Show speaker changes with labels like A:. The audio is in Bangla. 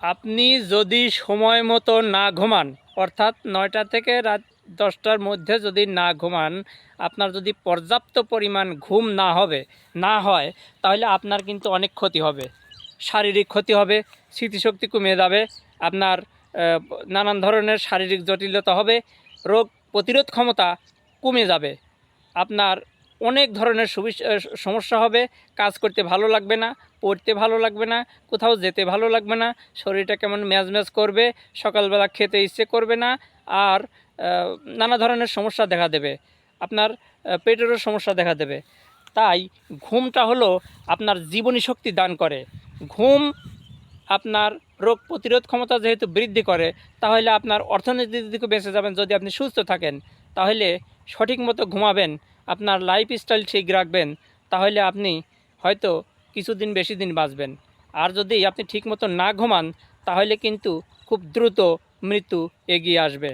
A: আপনি যদি সময় মতো না ঘুমান, অর্থাৎ 9টা থেকে রাত 10টার মধ্যে যদি না ঘুমান, আপনার যদি পর্যাপ্ত পরিমাণ ঘুম না হয় তাহলে আপনার কিন্তু অনেক ক্ষতি হবে। শারীরিক ক্ষতি হবে, স্মৃতিশক্তি কমে যাবে, আপনার নানান ধরনের শারীরিক জটিলতা হবে, রোগ প্রতিরোধ ক্ষমতা কমে যাবে, আপনার অনেক ধরনের সমস্যা হবে, কাজ করতে ভালো লাগবে না, পড়তে ভালো লাগবে না, কোথাও যেতে ভালো লাগবে না, শরীরটা কেমন ম্যাজম্যাজ করবে, সকালবেলা খেতে ইচ্ছে করবে না, আর নানা ধরনের সমস্যা দেখা দেবে, আপনার পেটেরও সমস্যা দেখা দেবে। তাই ঘুমটা হলো আপনার জীবনী শক্তি দান করে। ঘুম আপনার রোগ প্রতিরোধ ক্ষমতা যেহেতু বৃদ্ধি করে, তাহলে আপনার অর্থনীতির দিকে বেঁচে যাবেন। যদি আপনি সুস্থ থাকেন তাহলে সঠিক মতো ঘুমাবেন, আপনার লাইফস্টাইল ঠিক রাখবেন, তাহলে আপনি হয়তো কিছুদিন বেশি দিন বাঁচবেন। আর যদি আপনি ঠিক মতো না ঘুমান তাহলে কিন্তু খুব দ্রুত মৃত্যু এগিয়ে আসবে।